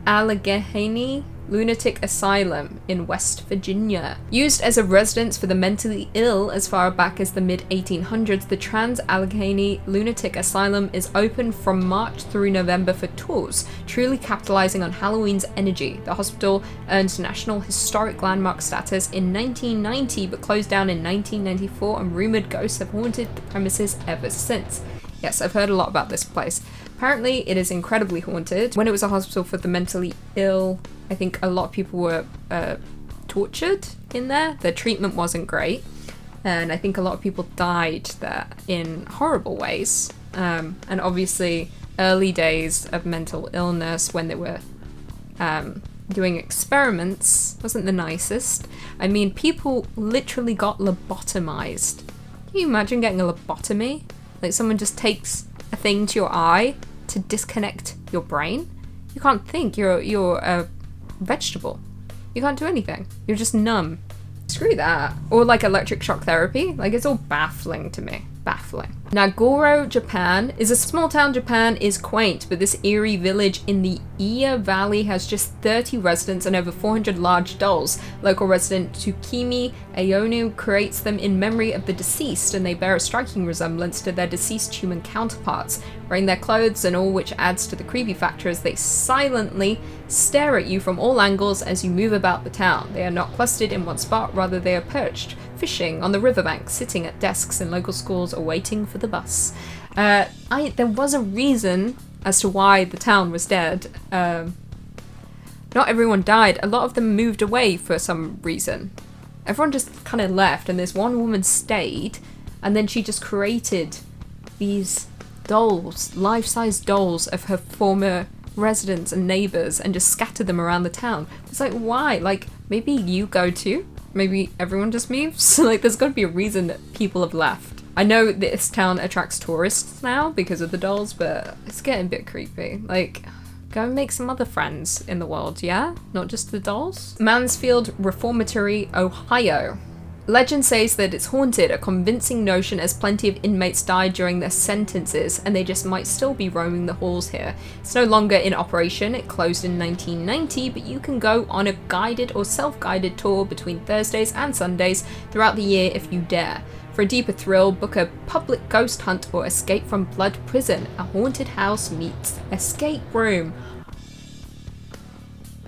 Allegheny Lunatic Asylum in West Virginia. Used as a residence for the mentally ill as far back as the mid-1800s, the Allegheny Lunatic Asylum is open from March through November for tours, truly capitalizing on Halloween's energy. The hospital earned National Historic Landmark status in 1990 but closed down in 1994, and rumored ghosts have haunted the premises ever since. Yes, I've heard a lot about this place. Apparently it is incredibly haunted. When it was a hospital for the mentally ill, I think a lot of people were tortured in there. The treatment wasn't great, and I think a lot of people died there in horrible ways. And obviously early days of mental illness, when they were doing experiments, wasn't the nicest. I mean, people literally got lobotomized. Can you imagine getting a lobotomy? Like, someone just takes a thing to your eye to disconnect your brain. You can't think. You're a vegetable. You can't do anything. You're just numb. Screw that. Or like electric shock therapy. Like, it's all baffling to me. Baffling. Nagoro, Japan is a small town. Japan is quaint, but this eerie village in the Iya Valley has just 30 residents and over 400 large dolls. Local resident Tsukimi Ayonu creates them in memory of the deceased, and they bear a striking resemblance to their deceased human counterparts, wearing their clothes and all, which adds to the creepy factor as they silently stare at you from all angles as you move about the town. They are not clustered in one spot, rather they are perched, fishing on the riverbank, sitting at desks in local schools or waiting for the bus. There was a reason as to why the town was dead. Not everyone died. A lot of them moved away for some reason. Everyone just kind of left, and this one woman stayed, and then she just created these dolls, life-size dolls of her former residents and neighbors, and just scattered them around the town. It's like, why? Like, maybe you go too? Maybe everyone just moves? Like, there's got to be a reason that people have left. I know this town attracts tourists now because of the dolls, but it's getting a bit creepy. Like, go and make some other friends in the world, yeah? Not just the dolls? Mansfield Reformatory, Ohio. Legend says that it's haunted, a convincing notion as plenty of inmates died during their sentences, and they just might still be roaming the halls here. It's no longer in operation. It closed in 1990, but you can go on a guided or self-guided tour between Thursdays and Sundays throughout the year if you dare. For a deeper thrill, book a public ghost hunt or escape from Blood Prison. A haunted house meets escape room.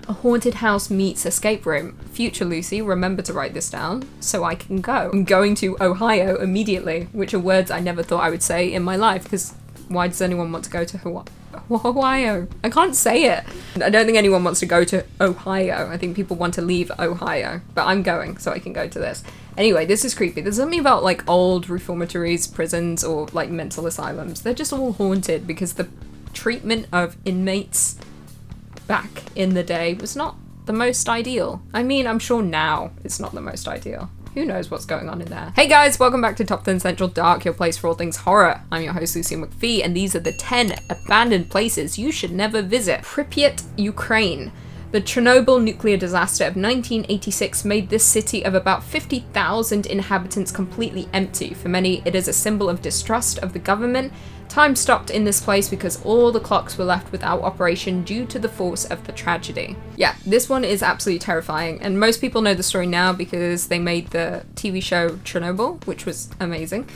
A haunted house meets escape room. Future Lucy, remember to write this down so I can go. I'm going to Ohio immediately, which are words I never thought I would say in my life, because why does anyone want to go to Ohio? I can't say it. I don't think anyone wants to go to Ohio. I think people want to leave Ohio, but I'm going so I can go to this. Anyway, this is creepy. There's something about like old reformatories, prisons, or like mental asylums. They're just all haunted because the treatment of inmates back in the day was not the most ideal. I mean, I'm sure now it's not the most ideal. Who knows what's going on in there? Hey guys, welcome back to Top 10 Central Dark, your place for all things horror. I'm your host, Lucy McPhee, and these are the 10 abandoned places you should never visit. Pripyat, Ukraine. The Chernobyl nuclear disaster of 1986 made this city of about 50,000 inhabitants completely empty. For many, it is a symbol of distrust of the government. Time stopped in this place because all the clocks were left without operation due to the force of the tragedy. Yeah, this one is absolutely terrifying, and most people know the story now because they made the TV show Chernobyl, which was amazing.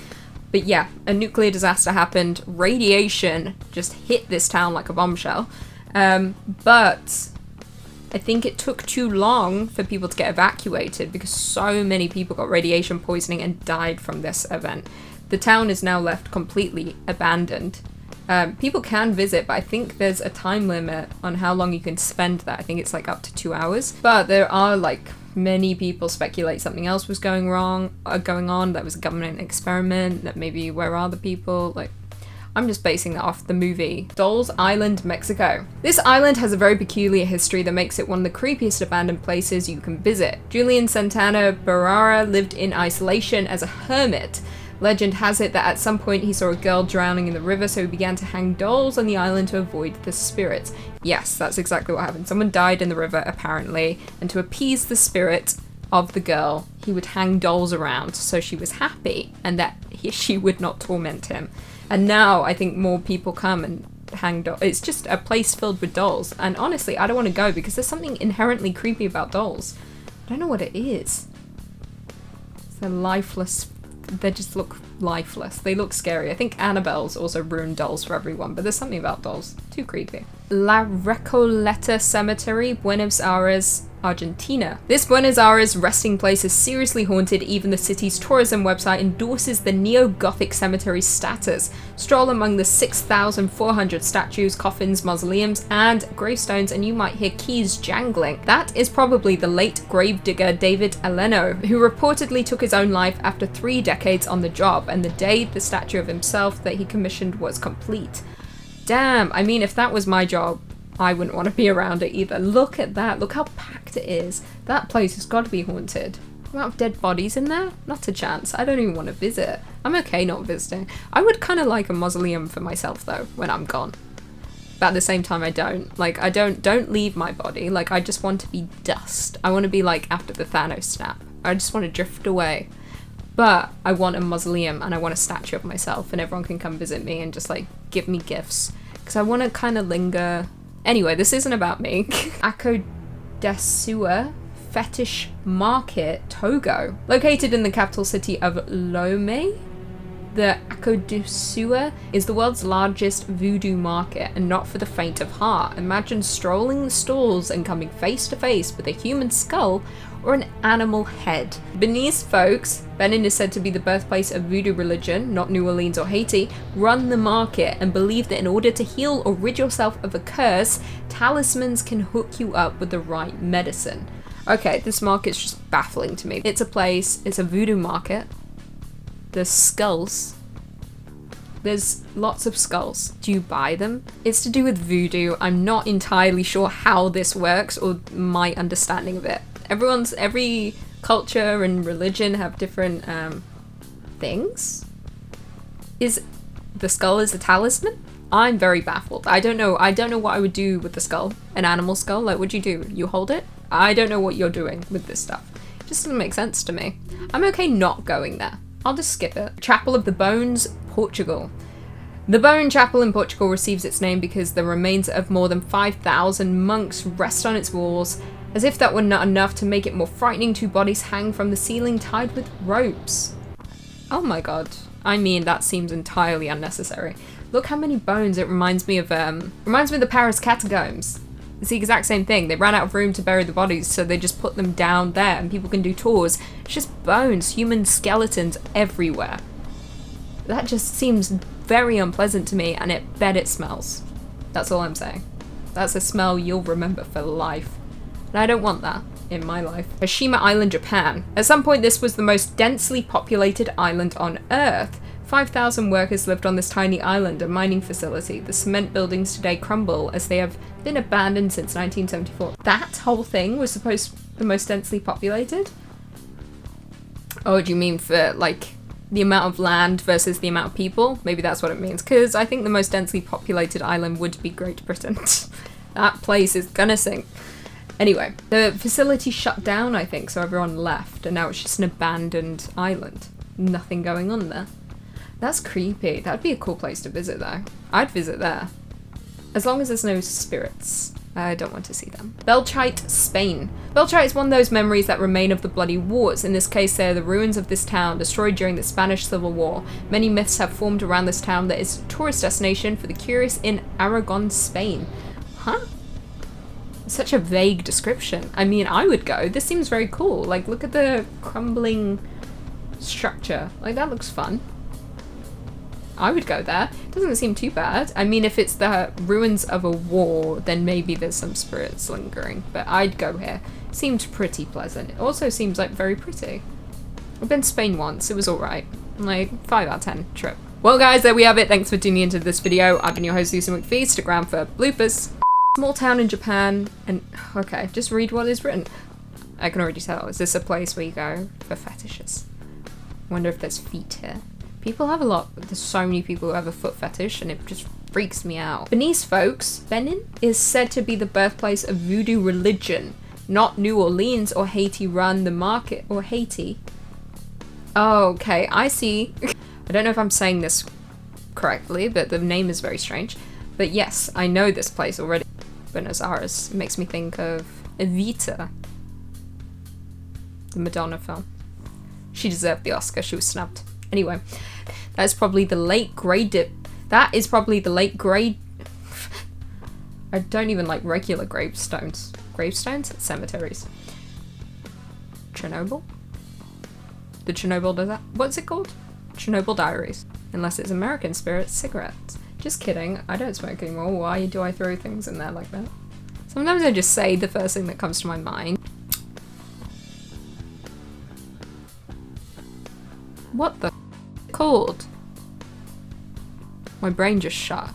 But yeah, a nuclear disaster happened, radiation just hit this town like a bombshell, but I think it took too long for people to get evacuated because so many people got radiation poisoning and died from this event. The town is now left completely abandoned. People can visit, but I think there's a time limit on how long you can spend there. I think it's like up to 2 hours. But there are like many people speculate something else was going on. That was a government experiment. That maybe where are the people? Like, I'm just basing that off the movie Dolls Island, Mexico. This island has a very peculiar history that makes it one of the creepiest abandoned places you can visit. Julian Santana Barrera lived in isolation as a hermit. Legend has it that at some point he saw a girl drowning in the river, so he began to hang dolls on the island to avoid the spirits. Yes, that's exactly what happened. Someone died in the river, apparently, and to appease the spirit of the girl, he would hang dolls around so she was happy and that she would not torment him. And now I think more people come and hang dolls. It's just a place filled with dolls. And honestly, I don't want to go because there's something inherently creepy about dolls. I don't know what it is. They're lifeless. They just look lifeless. They look scary. I think Annabelle's also ruined dolls for everyone, but there's something about dolls. Too creepy. La Recoletta Cemetery, Buenos Aires, Argentina. This Buenos Aires resting place is seriously haunted. Even the city's tourism website endorses the neo-Gothic cemetery's status. Stroll among the 6,400 statues, coffins, mausoleums, and gravestones, and you might hear keys jangling. That is probably the late gravedigger David Aleno, who reportedly took his own life after 3 decades on the job, and the day the statue of himself that he commissioned was complete. Damn, I mean, if that was my job, I wouldn't want to be around it either. Look at that. Look how packed it is. That place has got to be haunted. The amount of dead bodies in there? Not a chance. I don't even want to visit. I'm okay not visiting. I would kind of like a mausoleum for myself, though, when I'm gone. But at the same time, I don't. Like, I don't leave my body. Like, I just want to be dust. I want to be like after the Thanos snap. I just want to drift away. But I want a mausoleum and I want a statue of myself and everyone can come visit me and just like give me gifts. Because I want to kind of linger. Anyway, this isn't about me. Ako Desua Fetish Market Togo. Located in the capital city of Lomé, the Akodusua is the world's largest voodoo market and not for the faint of heart. Imagine strolling the stalls and coming face to face with a human skull or an animal head. Beninese folks, Benin is said to be the birthplace of voodoo religion, not New Orleans or Haiti, run the market and believe that in order to heal or rid yourself of a curse, talismans can hook you up with the right medicine. Okay, this market's just baffling to me. It's a place, it's a voodoo market. There's skulls. There's lots of skulls. Do you buy them? It's to do with voodoo. I'm not entirely sure how this works or my understanding of it. Every culture and religion have different things. Is the skull is a talisman? I'm very baffled. I don't know what I would do with the skull. An animal skull? Like, what'd you do? You hold it? I don't know what you're doing with this stuff. It just doesn't make sense to me. I'm okay not going there. I'll just skip it. Chapel of the Bones, Portugal. The Bone Chapel in Portugal receives its name because the remains of more than 5,000 monks rest on its walls. As if that were not enough to make it more frightening, 2 bodies hang from the ceiling tied with ropes. Oh my god. I mean, that seems entirely unnecessary. Look how many bones. It reminds me of the Paris catacombs. It's the exact same thing. They ran out of room to bury the bodies, so they just put them down there and people can do tours. It's just bones, human skeletons everywhere. That just seems very unpleasant to me, and it bet it smells. That's all I'm saying. That's a smell you'll remember for life. And I don't want that in my life. Ashima Island, Japan. At some point, this was the most densely populated island on Earth. 5,000 workers lived on this tiny island, a mining facility. The cement buildings today crumble as they have been abandoned since 1974. That whole thing was supposed to be the most densely populated? Oh, do you mean for, like, the amount of land versus the amount of people? Maybe that's what it means, because I think the most densely populated island would be Great Britain. That place is gonna sink. Anyway, the facility shut down, I think, so everyone left, and now it's just an abandoned island. Nothing going on there. That's creepy. That'd be a cool place to visit, though. I'd visit there. As long as there's no spirits. I don't want to see them. Belchite, Spain. Belchite is one of those memories that remain of the bloody wars. In this case, they're the ruins of this town, destroyed during the Spanish Civil War. Many myths have formed around this town that is a tourist destination for the curious in Aragon, Spain. Huh? Such a vague description. I mean, I would go. This seems very cool. Like, look at the crumbling structure. Like, that looks fun. I would go there. It doesn't seem too bad. I mean, if it's the ruins of a war, then maybe there's some spirits lingering. But I'd go here. Seemed pretty pleasant. It also seems like very pretty. I've been to Spain once. It was alright. Like, 5 out of 10 trip. Well, guys, there we have it. Thanks for tuning into this video. I've been your host, Lucy McPhee. Stick around for bloopers. Small town in Japan. And, okay, just read what is written. I can already tell. Is this a place where you go for fetishes? Wonder if there's feet here. People have a lot. There's so many people who have a foot fetish and it just freaks me out. Beninese folks, Benin, is said to be the birthplace of voodoo religion. Not New Orleans or Haiti run the market. Or Haiti. Oh, okay, I see. I don't know if I'm saying this correctly, but the name is very strange. But yes, I know this place already. Buenos Aires. It makes me think of Evita, the Madonna film. She deserved the Oscar. She was snubbed. Anyway, that is probably the late grade That is probably the late grade. I don't even like regular gravestones. Gravestones? Cemeteries. Chernobyl? The Chernobyl does that? What's it called? Chernobyl Diaries. Unless it's American Spirit cigarettes. Just kidding. I don't smoke anymore. Why do I throw things in there like that? Sometimes I just say the first thing that comes to my mind. What the called? My brain just shut.